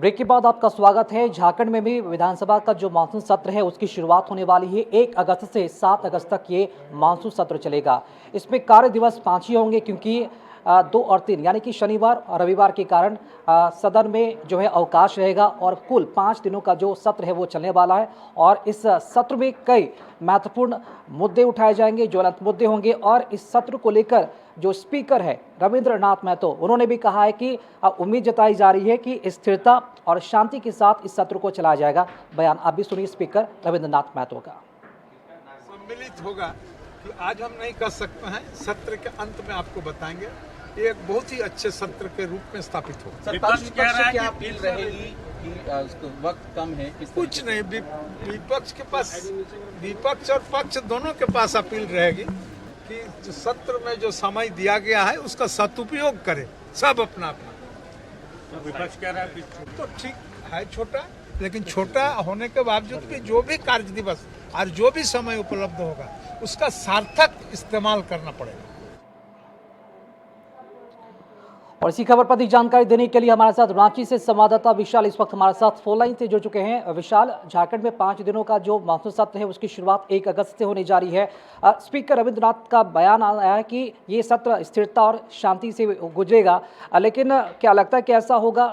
Break के बाद आपका स्वागत है। झारखंड में भी विधानसभा का जो मानसून सत्र है उसकी शुरुआत होने वाली है। 1 अगस्त से 7 अगस्त तक ये मानसून सत्र चलेगा। इसमें कार्य दिवस 5 ही होंगे क्योंकि 2 और 3 यानी कि शनिवार और रविवार के कारण सदन में जो है अवकाश रहेगा और कुल 5 दिनों का जो सत्र है वो चलने वाला है। और इस सत्र में कई महत्वपूर्ण मुद्दे उठाए जाएंगे, ज्वलंत मुद्दे होंगे। और इस सत्र को लेकर जो स्पीकर है रविंद्र नाथ महतो, उन्होंने भी कहा है कि उम्मीद जताई जा रही है कि स्थिरता और शांति के साथ इस सत्र को चलाया जाएगा। बयान आप भी सुनिए स्पीकर रविंद्र नाथ महतो का। सम्मिलित होगा कि आज हम नहीं कर सकते हैं, सत्र के अंत में आपको बताएंगे। ये एक बहुत ही अच्छे सत्र के रूप में स्थापित होगा। विपक्ष कह रहा है कि अपील रहेगी कि वक्त कम है। कुछ नहीं, विपक्ष के पास, विपक्ष और पक्ष दोनों के पास अपील रहेगी कि जो सत्र में जो समय दिया गया है उसका सदुपयोग करें सब अपना अपना। विपक्ष कह रहा है तो ठीक है, छोटा, लेकिन छोटा होने के बावजूद भी जो भी कार्य दिवस और जो भी समय उपलब्ध होगा उसका सार्थक इस्तेमाल करना पड़ेगा। और इसी खबर पर अधिक जानकारी देने के लिए हमारे साथ रांची से संवाददाता विशाल इस वक्त हमारे साथ फोन लाइन से जुड़ चुके हैं। विशाल, झारखंड में 5 दिनों का जो मानसून सत्र है उसकी शुरुआत 1 अगस्त से होने जा रही है। स्पीकर रविंद्रनाथ का बयान आया है कि ये सत्र स्थिरता और शांति से गुजरेगा, लेकिन क्या लगता है कि ऐसा होगा?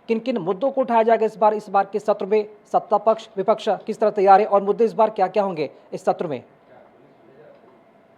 किन किन मुद्दों को उठाया जाएगा इस बार के सत्र में? सत्ता पक्ष विपक्ष किस तरह तैयार है और मुद्दे इस बार क्या क्या होंगे इस सत्र में?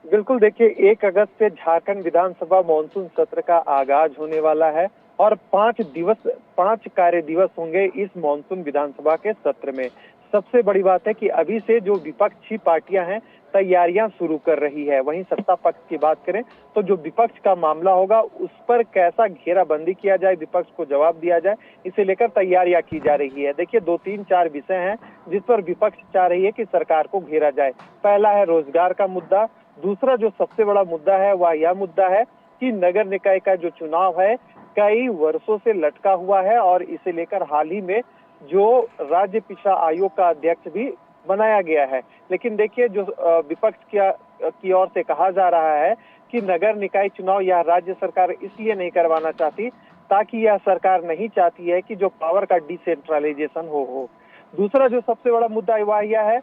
बिल्कुल, देखिए 1 अगस्त से झारखंड विधानसभा मानसून सत्र का आगाज होने वाला है और 5 कार्य दिवस होंगे इस मानसून विधानसभा के सत्र में। सबसे बड़ी बात है कि अभी से जो विपक्षी पार्टियां हैं तैयारियां शुरू कर रही है। वहीं सत्ता पक्ष की बात करें तो जो विपक्ष का मामला होगा उस पर कैसा घेराबंदी किया जाए, विपक्ष को जवाब दिया जाए, इसे लेकर तैयारियां की जा रही है। देखिए 2, 3, 4 विषय हैं जिस पर विपक्ष चाह रही है कि सरकार को घेरा जाए। पहला है रोजगार का मुद्दा। दूसरा जो सबसे बड़ा मुद्दा है वह यह मुद्दा है कि नगर निकाय का जो चुनाव है कई वर्षों से लटका हुआ है और इसे लेकर हाल ही में जो राज्य पिछड़ा आयोग का अध्यक्ष भी बनाया गया है। लेकिन देखिए जो विपक्ष की ओर से कहा जा रहा है कि नगर निकाय चुनाव यह राज्य सरकार इसलिए नहीं करवाना चाहती ताकि यह सरकार नहीं चाहती है कि जो पावर का डिसेंट्रलाइजेशन हो। दूसरा जो सबसे बड़ा मुद्दा वह यह है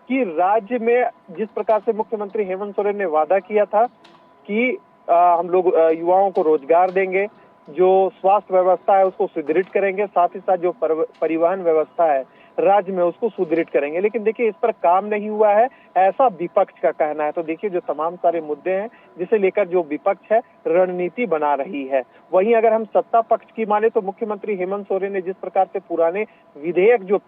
कि राज्य में जिस प्रकार से मुख्यमंत्री हेमंत सोरेन ने वादा किया था कि हम लोग युवाओं को रोजगार देंगे, जो स्वास्थ्य व्यवस्था है उसको सुदृढ़ करेंगे, साथ ही साथ जो परिवहन व्यवस्था है राज्य में उसको सुदृढ़ करेंगे, लेकिन देखिए इस पर काम नहीं हुआ है, ऐसा विपक्ष का कहना है। तो देखिए जो तमाम सारे मुद्दे हैं जिसे लेकर जो विपक्ष है रणनीति बना रही है। वहीं अगर हम सत्ता पक्ष की माने तो मुख्यमंत्री हेमंत सोरेन ने जिस प्रकार से पुराने विधेयक जो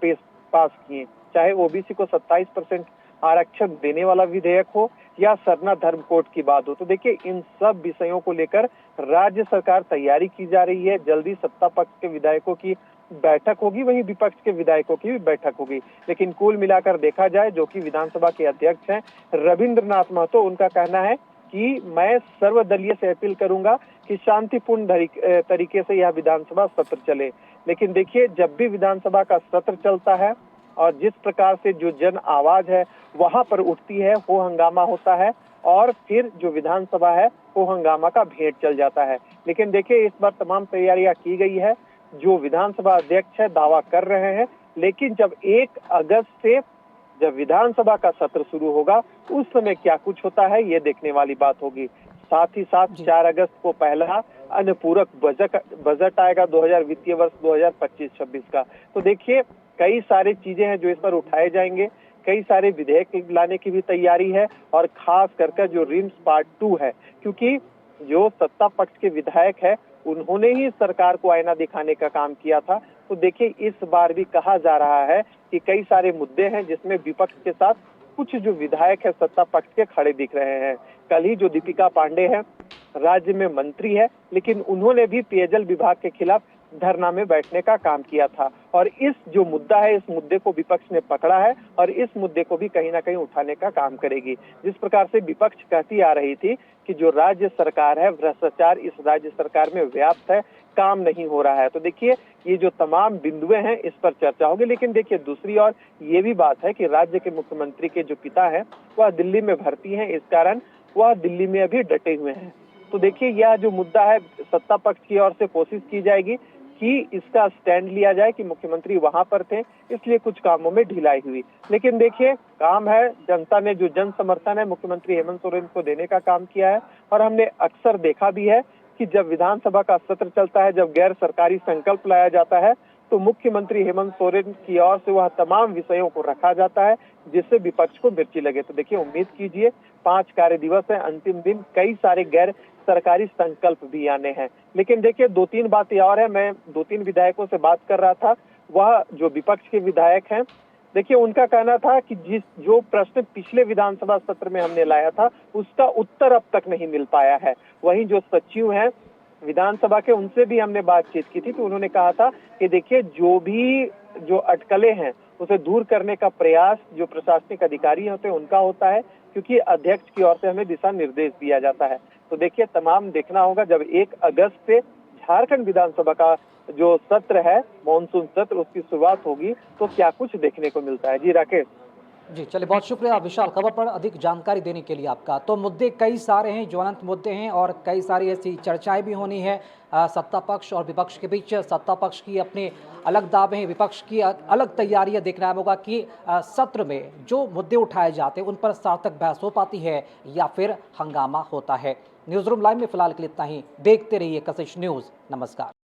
पास किए, चाहे ओबीसी को 27% आरक्षण देने वाला विधेयक हो या सरना धर्म कोड की बात हो, तो देखिए इन सब विषयों को लेकर राज्य सरकार तैयारी की जा रही है। जल्दी सत्ता पक्ष के विधायकों की बैठक होगी, वहीं विपक्ष के विधायकों की भी बैठक होगी। लेकिन कुल मिलाकर देखा जाए जो कि विधानसभा के अध्यक्ष हैं रविंद्र नाथ महतो, उनका कहना है कि मैं सर्वदलीय से अपील करूंगा कि शांतिपूर्ण तरीके से यह विधानसभा सत्र चले। लेकिन देखिए जब भी विधानसभा का सत्र चलता है और जिस प्रकार से जो जन आवाज है वहां पर उठती है, हो हंगामा होता है और फिर जो विधानसभा है वो हंगामा का भेंट चल जाता है। लेकिन देखिए इस बार तमाम तैयारियां की गई है। जो विधानसभा अध्यक्ष है दावा कर रहे हैं, लेकिन जब 1 अगस्त से जब विधानसभा का सत्र शुरू होगा उस समय क्या कुछ होता है ये देखने वाली बात होगी। साथ ही साथ 4 अगस्त को पहला अनुपूरक बजट आएगा 2000 वित्तीय वर्ष 2025-26 का। तो देखिए कई सारी चीजें हैं जो इस पर उठाए जाएंगे, कई सारे विधेयक लाने की भी तैयारी है और खास करके जो रिम्स पार्ट 2 है, क्योंकि जो सत्ता पक्ष के विधायक है उन्होंने ही सरकार को आईना दिखाने का काम किया था। तो देखिए इस बार भी कहा जा रहा है कि कई सारे मुद्दे हैं जिसमें विपक्ष के साथ कुछ जो विधायक है सत्ता पक्ष के खड़े दिख रहे हैं। कल ही जो दीपिका पांडे है राज्य में मंत्री है, लेकिन उन्होंने भी पेयजल विभाग के खिलाफ धरना में बैठने का काम किया था और इस जो मुद्दा है इस मुद्दे को विपक्ष ने पकड़ा है और इस मुद्दे को भी कहीं ना कहीं उठाने का काम करेगी। जिस प्रकार से विपक्ष कहती आ रही थी कि जो राज्य सरकार है भ्रष्टाचार इस राज्य सरकार में व्याप्त है, काम नहीं हो रहा है। तो देखिए ये जो तमाम बिंदुएं हैं इस पर चर्चा होगी। लेकिन देखिए दूसरी ओर ये भी बात है कि राज्य के मुख्यमंत्री के जो पिता है वह दिल्ली में भर्ती है, इस कारण वह दिल्ली में अभी डटे हुए हैं। तो देखिए यह जो मुद्दा है सत्ता पक्ष की ओर से कोशिश की जाएगी कि इसका स्टैंड लिया जाए कि मुख्यमंत्री वहां पर थे, इसलिए कुछ कामों में ढिलाई हुई। लेकिन देखिए, काम है, जनता ने जो जन समर्थन है मुख्यमंत्री हेमंत सोरेन को देने का काम किया है। और हमने अक्सर देखा भी है कि जब विधानसभा का सत्र चलता है, जब गैर सरकारी संकल्प लाया जाता है, तो मुख्यमंत्री हेमंत सोरेन की ओर से वह तमाम विषयों को रखा जाता है जिससे विपक्ष को मिर्ची लगे। तो देखिए, उम्मीद कीजिए 5 कार्य दिवस है, अंतिम दिन कई सारे गैर सरकारी संकल्प भी आने हैं। लेकिन देखिए, 2-3 बातें और है। मैं 2-3 विधायकों से बात कर रहा था, वह जो विपक्ष के विधायक हैं, देखिए उनका कहना था कि जो प्रश्न पिछले विधानसभा सत्र में हमने लाया था उसका उत्तर अब तक नहीं मिल पाया है। वहीं जो सचिव हैं विधानसभा के, उनसे भी हमने बातचीत की थी, तो उन्होंने कहा था कि देखिए, जो अटकलें हैं उसे दूर करने का प्रयास जो प्रशासनिक अधिकारी होते हैं उनका होता है, क्योंकि अध्यक्ष की ओर से हमें दिशा निर्देश दिया जाता है। तो देखिए, तमाम देखना होगा जब 1 अगस्त से झारखंड विधानसभा का जो सत्र है, मानसून सत्र, उसकी शुरुआत होगी, तो क्या कुछ देखने को मिलता है। जी राकेश। जी चलिए, बहुत शुक्रिया विशाल, खबर पर अधिक जानकारी देने के लिए आपका। तो मुद्दे कई सारे हैं, ज्वलंत मुद्दे हैं और कई सारी ऐसी चर्चाएं भी होनी है सत्ता पक्ष और विपक्ष के बीच। सत्ता पक्ष की अपने अलग दावे हैं, विपक्ष की अलग तैयारियां। देखना होगा कि सत्र में जो मुद्दे उठाए जाते हैं उन पर सार्थक बहस हो पाती है या फिर हंगामा होता है। न्यूज़ रूम लाइव में फिलहाल के लिए इतना ही। देखते रहिए कशिश न्यूज़। नमस्कार।